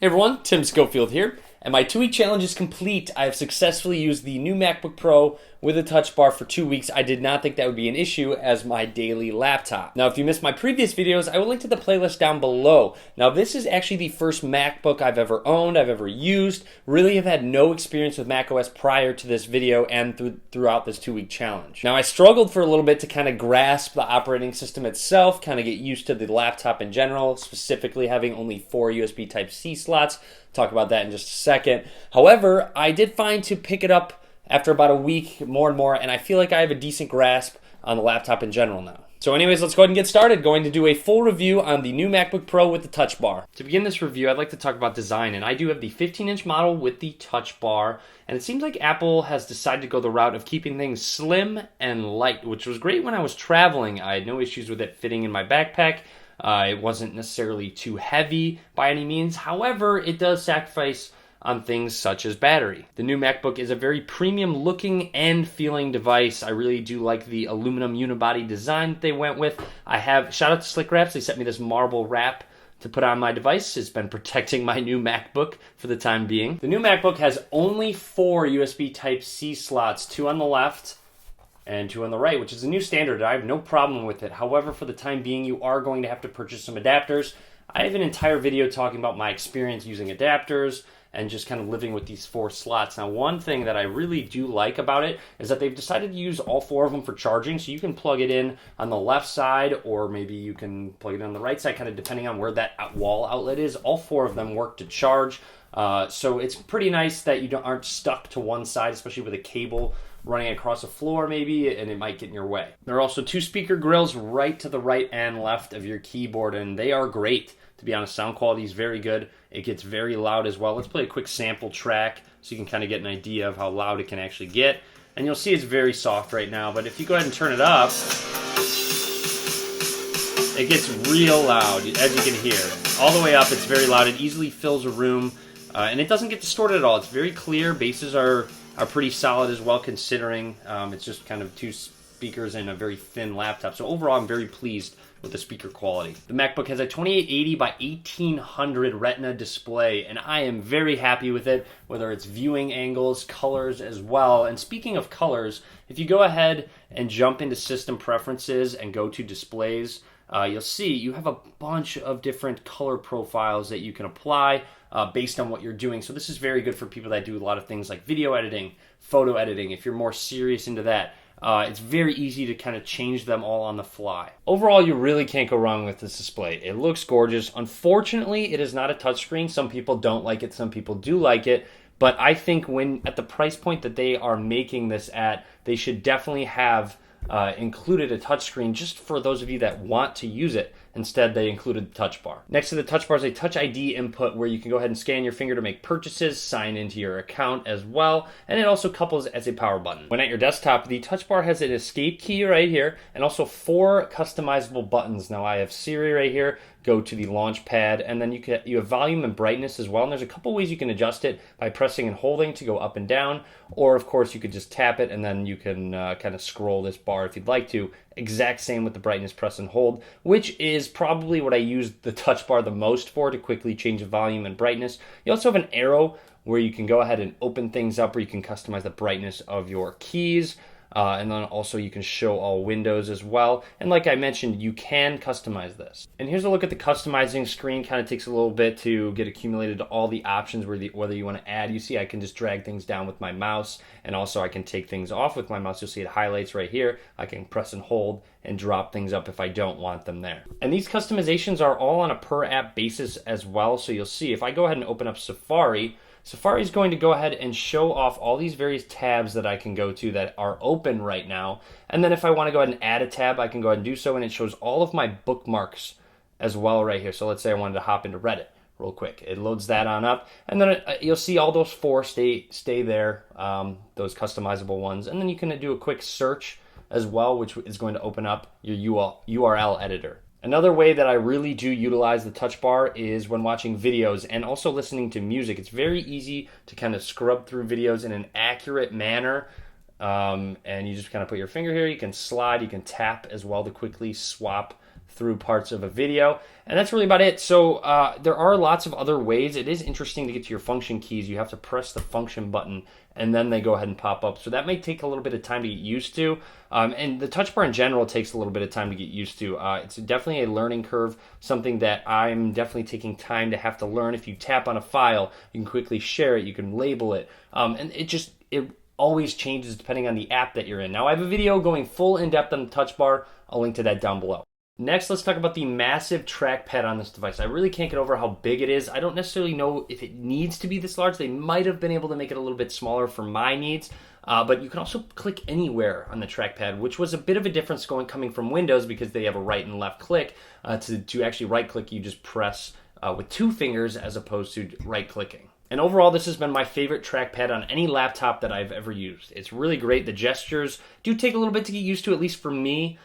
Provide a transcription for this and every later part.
Hey everyone, Tim Schofield here, and my 2-week challenge is complete. I have successfully used the new MacBook Pro with a touch bar for 2 weeks. I did not think that would be an issue as my daily laptop. Now, if you missed my previous videos, I will link to the playlist down below. Now, this is actually the first MacBook I've ever owned, I've ever used. Really have had no experience with macOS prior to this video and throughout this 2-week challenge. Now, I struggled for a little bit to kind of grasp the operating system itself, kind of get used to the laptop in general, specifically having only 4 USB Type-C slots. Talk about that in just a second. However, I did find to pick it up after about a week more and more, and I feel like I have a decent grasp on the laptop in general now. So anyways, let's go ahead and get started. Going to do a full review on the new MacBook Pro with the touch bar. To begin this review, I'd like to talk about design, and I do have the 15-inch model with the touch bar, and it seems like Apple has decided to go the route of keeping things slim and light, which was great when I was traveling. I had no issues with it fitting in my backpack. It wasn't necessarily too heavy by any means. However, it does sacrifice on things such as battery. The new MacBook is a very premium looking and feeling device. I really do like the aluminum unibody design that they went with. Shout out to Slick Wraps, they sent me this marble wrap to put on my device. It's been protecting my new MacBook for the time being. The new MacBook has only 4 USB Type-C slots, 2 on the left and 2 on the right, which is a new standard. I have no problem with it. However, for the time being, you are going to have to purchase some adapters. I have an entire video talking about my experience using adapters and just kind of living with these 4 slots. Now, one thing that I really do like about it is that they've decided to use all 4 of them for charging, so you can plug it in on the left side, or maybe you can plug it on the right side, kind of depending on where that wall outlet is. All 4 of them work to charge, so it's pretty nice that you aren't stuck to one side, especially with a cable running across the floor maybe, and it might get in your way. There are also 2 speaker grills right to the right and left of your keyboard, and they are great. To be honest, sound quality is very good. It gets very loud as well. Let's play a quick sample track so you can kind of get an idea of how loud it can actually get. And you'll see it's very soft right now, but if you go ahead and turn it up, it gets real loud, as you can hear. All the way up, it's very loud. It easily fills a room, and it doesn't get distorted at all. It's very clear. Basses are pretty solid as well, considering it's just kind of 2 speakers and a very thin laptop. So overall, I'm very pleased with the speaker quality. The MacBook has a 2880 by 1800 Retina display, and I am very happy with it, whether it's viewing angles, colors as well. And speaking of colors, if you go ahead and jump into System Preferences and go to Displays, you'll see you have a bunch of different color profiles that you can apply based on what you're doing. So this is very good for people that do a lot of things like video editing, photo editing. If you're more serious into that, it's very easy to kind of change them all on the fly. Overall, you really can't go wrong with this display. It looks gorgeous. Unfortunately, it is not a touchscreen. Some people don't like it, some people do like it. But I think when at the price point that they are making this at, they should definitely have included a touchscreen just for those of you that want to use it. Instead, they included the touch bar. Next to the touch bar is a Touch ID input where you can go ahead and scan your finger to make purchases, sign into your account as well, and it also couples as a power button. When at your desktop, the touch bar has an escape key right here and also 4 customizable buttons. Now I have Siri right here, go to the launch pad, and then you have volume and brightness as well, and there's a couple ways you can adjust it by pressing and holding to go up and down, or of course you could just tap it and then you can kind of scroll this bar if you'd like to. Exact same with the brightness, press and hold, which is probably what I use the touch bar the most for, to quickly change the volume and brightness. You also have an arrow where you can go ahead and open things up, where you can customize the brightness of your keys. And then also you can show all windows as well. And like I mentioned, you can customize this. And here's a look at the customizing screen. Kind of takes a little bit to get accumulated to all the options, whether you want to add. You see I can just drag things down with my mouse, and also I can take things off with my mouse. You'll see it highlights right here. I can press and hold and drop things up if I don't want them there. And these customizations are all on a per app basis as well. So you'll see if I go ahead and open up Safari, Safari is going to go ahead and show off all these various tabs that I can go to that are open right now. And then if I want to go ahead and add a tab, I can go ahead and do so, and it shows all of my bookmarks as well right here. So let's say I wanted to hop into Reddit real quick. It loads that on up, and then you'll see all those 4 stay there, those customizable ones. And then you can do a quick search as well, which is going to open up your URL editor. Another way that I really do utilize the touch bar is when watching videos and also listening to music. It's very easy to kind of scrub through videos in an accurate manner. And you just kind of put your finger here. You can slide, you can tap as well to quickly swap through parts of a video. And that's really about it. So there are lots of other ways. It is interesting to get to your function keys. You have to press the function button and then they go ahead and pop up. So that may take a little bit of time to get used to. And the touch bar in general takes a little bit of time to get used to. It's definitely a learning curve, something that I'm definitely taking time to have to learn. If you tap on a file, you can quickly share it, you can label it. And it always changes depending on the app that you're in. Now, I have a video going full in-depth on the touch bar. I'll link to that down below. Next, let's talk about the massive trackpad on this device. I really can't get over how big it is. I don't necessarily know if it needs to be this large. They might have been able to make it a little bit smaller for my needs, but you can also click anywhere on the trackpad, which was a bit of a difference coming from Windows because they have a right and left click. To actually right click, you just press with 2 fingers as opposed to right clicking. And overall, this has been my favorite trackpad on any laptop that I've ever used. It's really great. The gestures do take a little bit to get used to, at least for me.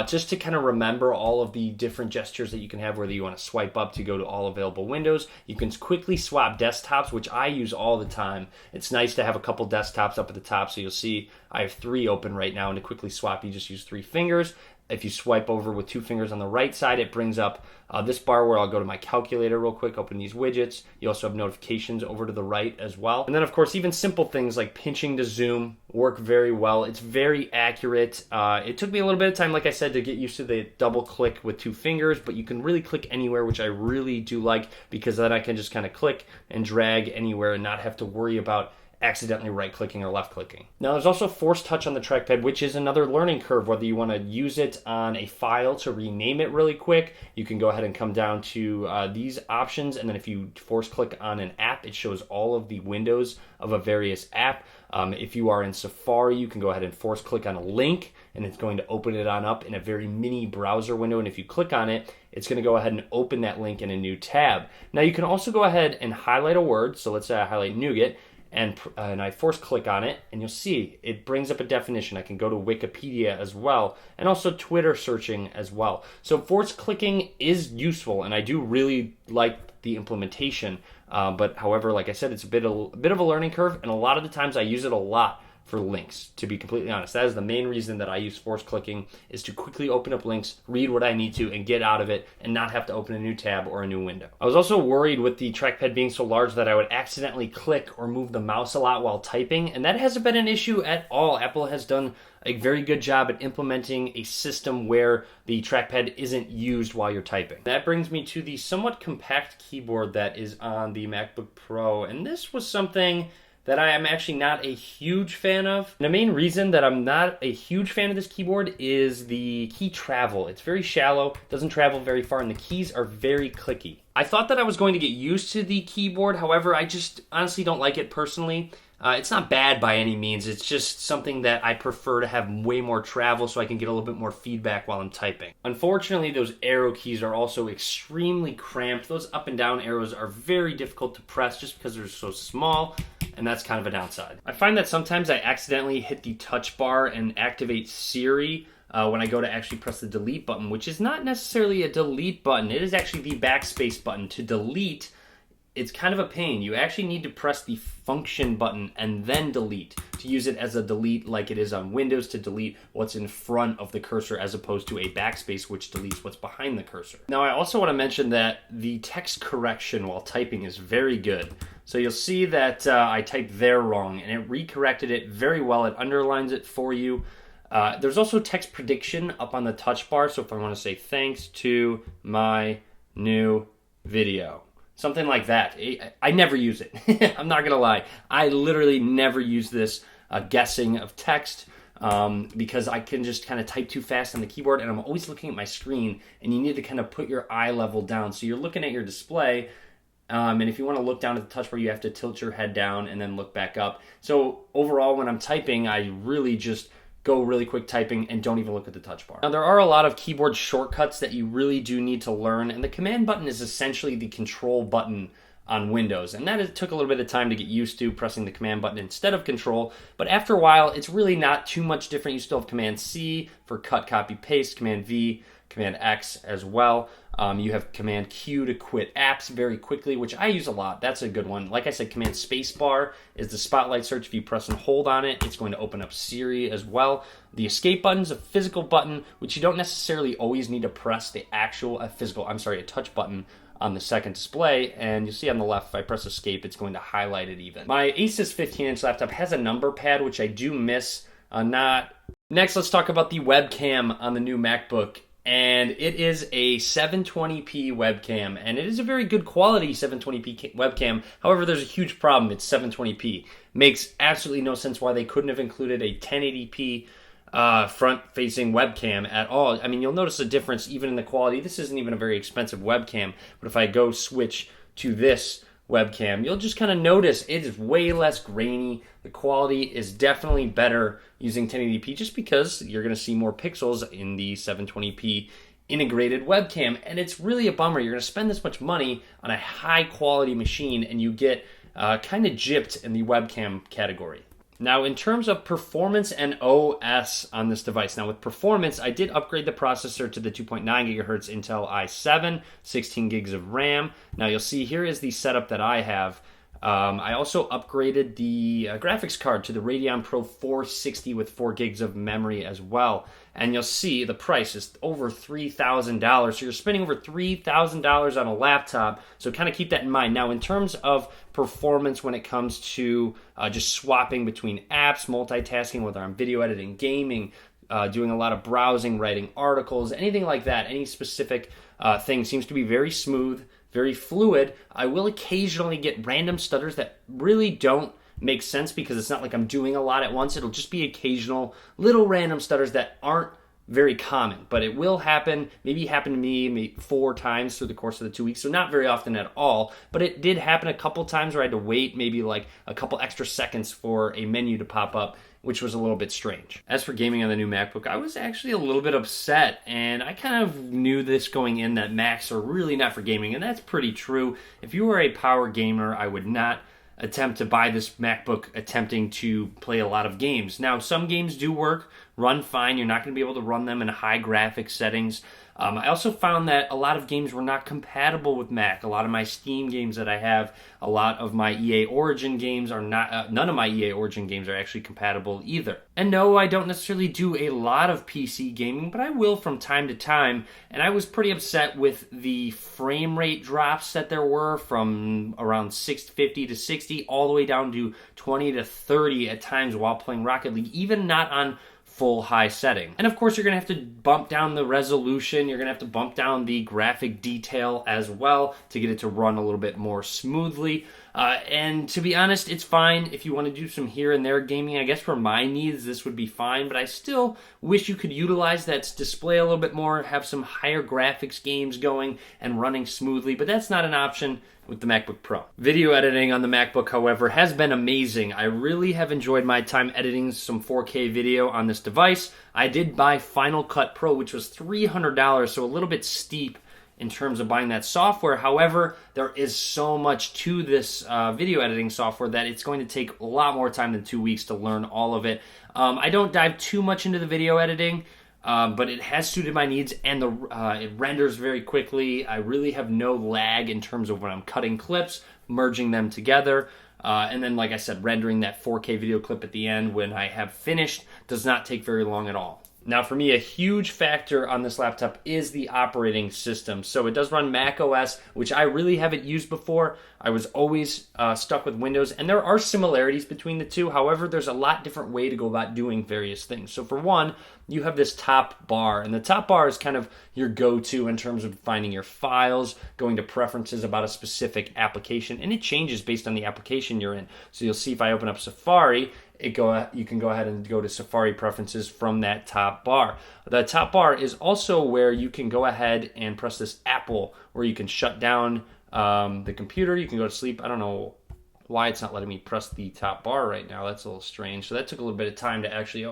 Just to kind of remember all of the different gestures that you can have, whether you want to swipe up to go to all available windows. You can quickly swap desktops, which I use all the time. It's nice to have a couple desktops up at the top, so you'll see I have 3 open right now, and to quickly swap, you just use 3 fingers. If you swipe over with 2 fingers on the right side, it brings up this bar where I'll go to my calculator real quick, open these widgets. You also have notifications over to the right as well. And then, of course, even simple things like pinching to zoom work very well. It's very accurate. It took me a little bit of time, like I said, to get used to the double click with 2 fingers, but you can really click anywhere, which I really do like because then I can just kind of click and drag anywhere and not have to worry about accidentally right-clicking or left-clicking. Now, there's also force touch on the trackpad, which is another learning curve. Whether you want to use it on a file to rename it really quick, you can go ahead and come down to these options, and then if you force-click on an app, it shows all of the windows of a various app. If you are in Safari, you can go ahead and force-click on a link, and it's going to open it on up in a very mini browser window, and if you click on it, it's going to go ahead and open that link in a new tab. Now, you can also go ahead and highlight a word, so let's say I highlight nougat, and I force click on it, and you'll see it brings up a definition. I can go to Wikipedia as well, and also Twitter searching as well. So force clicking is useful, and I do really like the implementation. But however, like I said, it's a bit of a learning curve, and a lot of the times I use it a lot for links, to be completely honest. That is the main reason that I use force clicking, is to quickly open up links, read what I need to, and get out of it, and not have to open a new tab or a new window. I was also worried with the trackpad being so large that I would accidentally click or move the mouse a lot while typing, and that hasn't been an issue at all. Apple has done a very good job at implementing a system where the trackpad isn't used while you're typing. That brings me to the somewhat compact keyboard that is on the MacBook Pro, and this was something that I am actually not a huge fan of. And the main reason that I'm not a huge fan of this keyboard is the key travel. It's very shallow, doesn't travel very far, and the keys are very clicky. I thought that I was going to get used to the keyboard, however, I just honestly don't like it personally. It's not bad by any means, it's just something that I prefer to have way more travel so I can get a little bit more feedback while I'm typing. Unfortunately, those arrow keys are also extremely cramped. Those up and down arrows are very difficult to press just because they're so small, and that's kind of a downside. I find that sometimes I accidentally hit the touch bar and activate Siri when I go to actually press the delete button, which is not necessarily a delete button. It is actually the backspace button. To delete, it's kind of a pain. You actually need to press the function button and then delete to use it as a delete like it is on Windows to delete what's in front of the cursor as opposed to a backspace which deletes what's behind the cursor. Now, I also want to mention that the text correction while typing is very good. So you'll see that I typed there wrong and it recorrected it very well. It underlines it for you. There's also text prediction up on the touch bar. So if I want to say thanks to my new video, something like that. I never use it. I'm not going to lie. I literally never use this guessing of text because I can just kind of type too fast on the keyboard and I'm always looking at my screen and you need to kind of put your eye level down. So you're looking at your display and if you want to look down at the touch bar, you have to tilt your head down and then look back up. So overall, when I'm typing, I really just go really quick typing and don't even look at the touch bar. Now, there are a lot of keyboard shortcuts that you really do need to learn, and the command button is essentially the control button on Windows, and that took a little bit of time to get used to, pressing the command button instead of control, but after a while, it's really not too much different. You still have Command C for cut, copy, paste, Command V Command X as well. You have Command Q to quit apps very quickly, which I use a lot. That's a good one. Like I said, Command Spacebar is the spotlight search. If you press and hold on it, it's going to open up Siri as well. The escape button is a physical button, which you don't necessarily always need to press the actual a touch button on the second display, and you'll see on the left, if I press escape, it's going to highlight it even. My Asus 15-inch laptop has a number pad, which I do miss. Next, let's talk about the webcam on the new MacBook. And it is a 720p webcam, and it is a very good quality 720p webcam. However, there's a huge problem. It's 720p. Makes absolutely no sense why they couldn't have included a 1080p front-facing webcam at all. I mean, you'll notice a difference even in the quality. This isn't even a very expensive webcam, but if I go switch to this webcam, you'll just kind of notice it is way less grainy. The quality is definitely better using 1080p just because you're going to see more pixels in the 720p integrated webcam, and it's really a bummer. You're going to spend this much money on a high quality machine and you get kind of gypped in the webcam category. Now, in terms of performance and OS on this device, now with performance, I did upgrade the processor to the 2.9 gigahertz Intel i7, 16 gigs of RAM. Now, you'll see here is the setup that I have. I also upgraded the graphics card to the Radeon Pro 460 with 4 gigs of memory as well. And you'll see the price is over $3,000. So you're spending over $3,000 on a laptop. So kind of keep that in mind. Now, in terms of performance when it comes to just swapping between apps, multitasking, whether I'm video editing, gaming, doing a lot of browsing, writing articles, anything like that, any specific thing seems to be very smooth, very fluid. I will occasionally get random stutters that really don't make sense because it's not like I'm doing a lot at once. It'll just be occasional little random stutters that aren't very common, but it will happen. Maybe it happened to me maybe 4 times through the course of the 2 weeks, so not very often at all, but it did happen a couple times where I had to wait maybe like a couple extra seconds for a menu to pop up, which was a little bit strange. As for gaming on the new MacBook, I was actually a little bit upset, and I kind of knew this going in that Macs are really not for gaming, and that's pretty true. If you were a power gamer, I would not attempt to buy this MacBook attempting to play a lot of games. Now, some games do work, run fine. You're not going to be able to run them in high graphics settings. I also found that a lot of games were not compatible with Mac. A lot of my Steam games that I have, a lot of my EA Origin games are not, none of my EA Origin games are actually compatible either. And no, I don't necessarily do a lot of PC gaming, but I will from time to time. And I was pretty upset with the frame rate drops that there were from around 650 to 60 all the way down to 20 to 30 at times while playing Rocket League, even not on full high setting. And of course, you're going to have to bump down the resolution. You're going to have to bump down the graphic detail as well to get it to run a little bit more smoothly. And to be honest, it's fine if you want to do some here and there gaming. I guess for my needs, this would be fine, but I still wish you could utilize that display a little bit more, have some higher graphics games going and running smoothly, but that's not an option with the MacBook Pro. Video editing on the MacBook, however, has been amazing. I really have enjoyed my time editing some 4K video on this device. I did buy Final Cut Pro, which was $300, so a little bit steep in terms of buying that software. However, there is so much to this video editing software that it's going to take a lot more time than 2 weeks to learn all of it. I don't dive too much into the video editing, but it has suited my needs, and it renders very quickly. I really have no lag in terms of when I'm cutting clips, merging them together, and then, like I said, rendering that 4K video clip at the end when I have finished does not take very long at all. Now, for me, a huge factor on this laptop is the operating system. So it does run Mac OS, which I really haven't used before. I was always stuck with Windows, and there are similarities between the two. However, there's a lot different way to go about doing various things. So for one, you have this top bar, and the top bar is kind of your go-to in terms of finding your files, going to preferences about a specific application, and it changes based on the application you're in. So you'll see if I open up Safari, you can go ahead and go to Safari preferences from that top bar. The top bar is also where you can go ahead and press this Apple, where you can shut down the computer. You can go to sleep. I don't know why it's not letting me press the top bar right now. That's a little strange. So that took a little bit of time to actually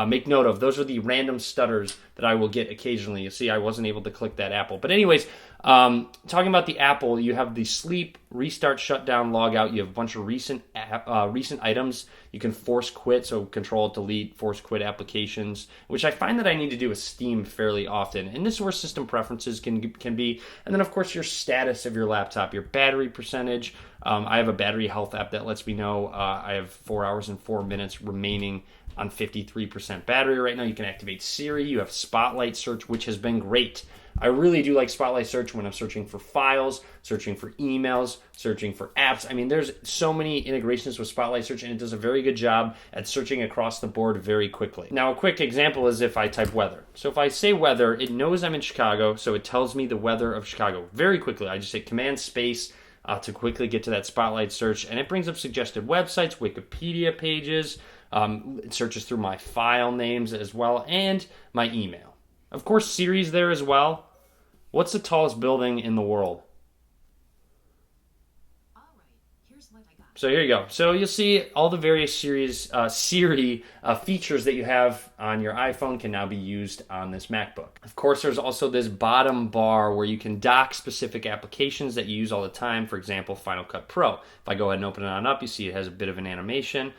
make note of. Those are the random stutters that I will get occasionally. You see, I wasn't able to click that Apple. But anyways, talking about the Apple, you have the sleep, restart, shutdown, log out. You have a bunch of recent items. You can force quit, so control, delete, force quit applications, which I find that I need to do with Steam fairly often. And this is where system preferences can be. And then, of course, your status of your laptop, your battery percentage. I have a battery health app that lets me know I have 4 hours and 4 minutes remaining on 53% battery right now. You can activate Siri. You have Spotlight search, which has been great. I really do like Spotlight search when I'm searching for files, searching for emails, searching for apps. I mean, there's so many integrations with Spotlight search, and it does a very good job at searching across the board very quickly. Now, a quick example is if I type weather. So if I say weather, it knows I'm in Chicago, so it tells me the weather of Chicago very quickly. I just hit Command Space to quickly get to that Spotlight search, and it brings up suggested websites, Wikipedia pages. It searches through my file names as well, and my email. Of course, Siri's there as well. What's the tallest building in the world? So here you go. So you'll see all the various Siri features that you have on your iPhone can now be used on this MacBook. Of course, there's also this bottom bar where you can dock specific applications that you use all the time. For example, Final Cut Pro. If I go ahead and open it on up, you see it has a bit of an animation.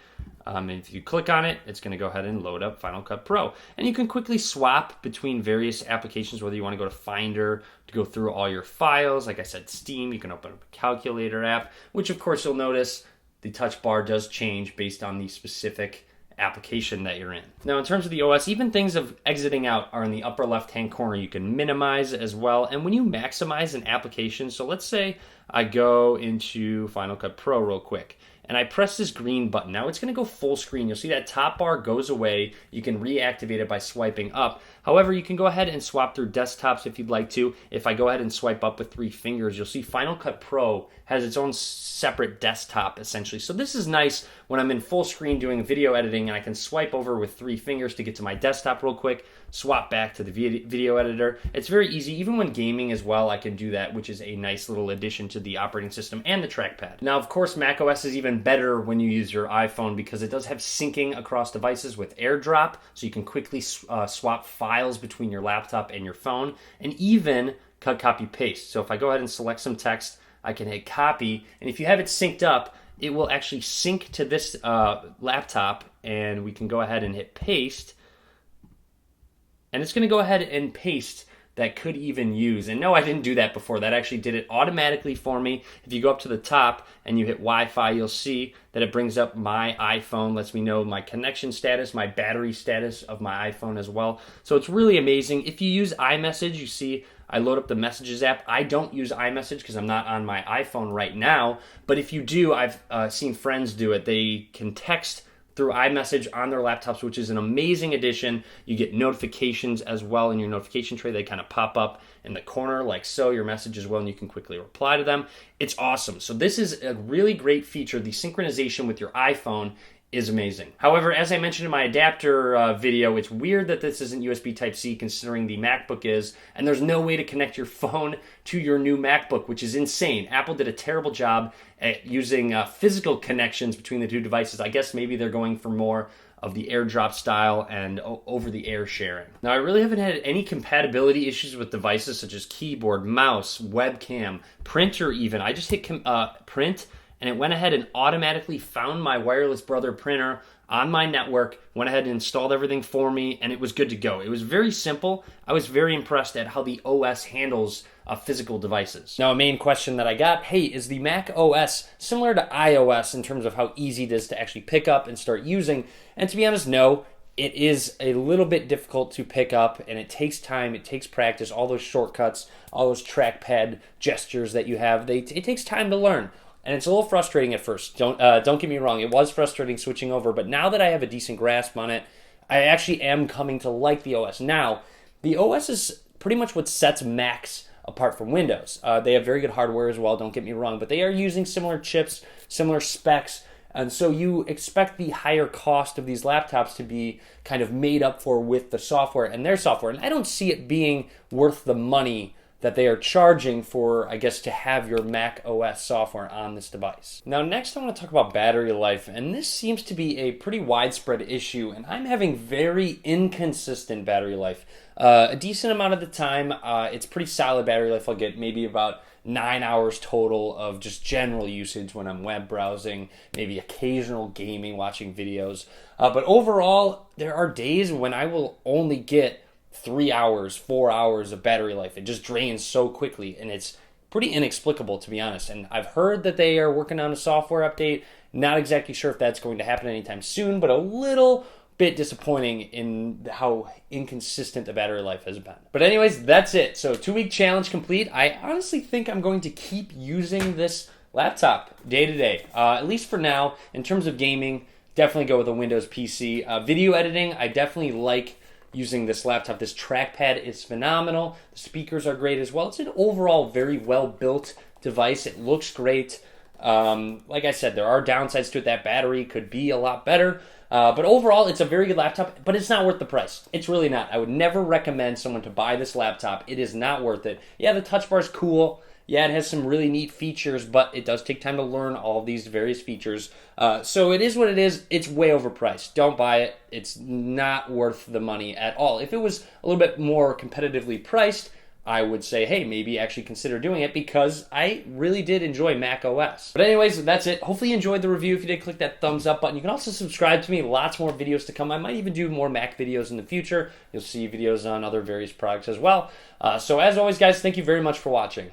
And if you click on it, it's going to go ahead and load up Final Cut Pro. And you can quickly swap between various applications, whether you want to go to Finder to go through all your files. Like I said, Steam, you can open up a calculator app, which of course you'll notice the touch bar does change based on the specific application that you're in. Now, in terms of the OS, even things of exiting out are in the upper left-hand corner. You can minimize as well. And when you maximize an application, so let's say I go into Final Cut Pro real quick, and I press this green button. Now it's going to go full screen. You'll see that top bar goes away. You can reactivate it by swiping up. However, you can go ahead and swap through desktops if you'd like to. If I go ahead and swipe up with 3 fingers, you'll see Final Cut Pro has its own separate desktop, essentially. So this is nice when I'm in full screen doing video editing, and I can swipe over with 3 fingers to get to my desktop real quick, swap back to the video editor. It's very easy. Even when gaming as well, I can do that, which is a nice little addition to the operating system and the trackpad. Now, of course, macOS is even better when you use your iPhone because it does have syncing across devices with AirDrop, so you can quickly swap files between your laptop and your phone, and even cut, copy, paste. So if I go ahead and select some text, I can hit copy, and if you have it synced up, it will actually sync to this laptop, and we can go ahead and hit paste, and it's going to go ahead and paste that could even use. And no, I didn't do that before. That actually did it automatically for me. If you go up to the top and you hit Wi-Fi, you'll see that it brings up my iPhone, lets me know my connection status, my battery status of my iPhone as well. So it's really amazing. If you use iMessage, you see I load up the Messages app. I don't use iMessage because I'm not on my iPhone right now. But if you do, I've seen friends do it. They can text through iMessage on their laptops, which is an amazing addition. You get notifications as well in your notification tray. They kind of pop up in the corner like so, your message as well, and you can quickly reply to them. It's awesome. So this is a really great feature. The synchronization with your iPhone is amazing. However, as I mentioned in my adapter video, it's weird that this isn't USB Type-C considering the MacBook is, and there's no way to connect your phone to your new MacBook, which is insane. Apple did a terrible job at using physical connections between the two devices. I guess maybe they're going for more of the AirDrop style and over-the-air sharing. Now, I really haven't had any compatibility issues with devices such as keyboard, mouse, webcam, printer even. I just hit print, and it went ahead and automatically found my Wireless Brother printer on my network, went ahead and installed everything for me, and it was good to go. It was very simple. I was very impressed at how the OS handles physical devices. Now, a main question that I got, hey, is the Mac OS similar to iOS in terms of how easy it is to actually pick up and start using? And to be honest, no. It is a little bit difficult to pick up, and it takes time, it takes practice, all those shortcuts, all those trackpad gestures that you have, it takes time to learn. And it's a little frustrating at first. Don't get me wrong. It was frustrating switching over, but now that I have a decent grasp on it, I actually am coming to like the OS. Now, the OS is pretty much what sets Macs apart from Windows. They have very good hardware as well, don't get me wrong, but they are using similar chips, similar specs, and so you expect the higher cost of these laptops to be kind of made up for with the software and their software. And I don't see it being worth the money that they are charging for, I guess, to have your Mac OS software on this device. Now, next I want to talk about battery life, and this seems to be a pretty widespread issue, and I'm having very inconsistent battery life. A decent amount of the time, it's pretty solid battery life. I'll get maybe about 9 hours total of just general usage when I'm web browsing, maybe occasional gaming, watching videos. But overall, there are days when I will only get 3 hours, 4 hours of battery life. It just drains so quickly, and it's pretty inexplicable, to be honest. And I've heard that they are working on a software update. Not exactly sure if that's going to happen anytime soon, but a little bit disappointing in how inconsistent the battery life has been. But anyways, that's it. So 2-week challenge complete. I honestly think I'm going to keep using this laptop day to day, at least for now. In terms of gaming, definitely go with a Windows PC. Video editing, I definitely like using this laptop. This trackpad is phenomenal. The speakers are great as well. It's an overall very well-built device. It looks great. Like I said, there are downsides to it. That battery could be a lot better. But overall, it's a very good laptop, but it's not worth the price. It's really not. I would never recommend someone to buy this laptop. It is not worth it. Yeah, the touch bar is cool. Yeah, it has some really neat features, but it does take time to learn all of these various features. So it is what it is. It's way overpriced. Don't buy it. It's not worth the money at all. If it was a little bit more competitively priced, I would say, hey, maybe actually consider doing it, because I really did enjoy Mac OS. But anyways, that's it. Hopefully you enjoyed the review. If you did, click that thumbs up button. You can also subscribe to me. Lots more videos to come. I might even do more Mac videos in the future. You'll see videos on other various products as well. So as always, guys, thank you very much for watching.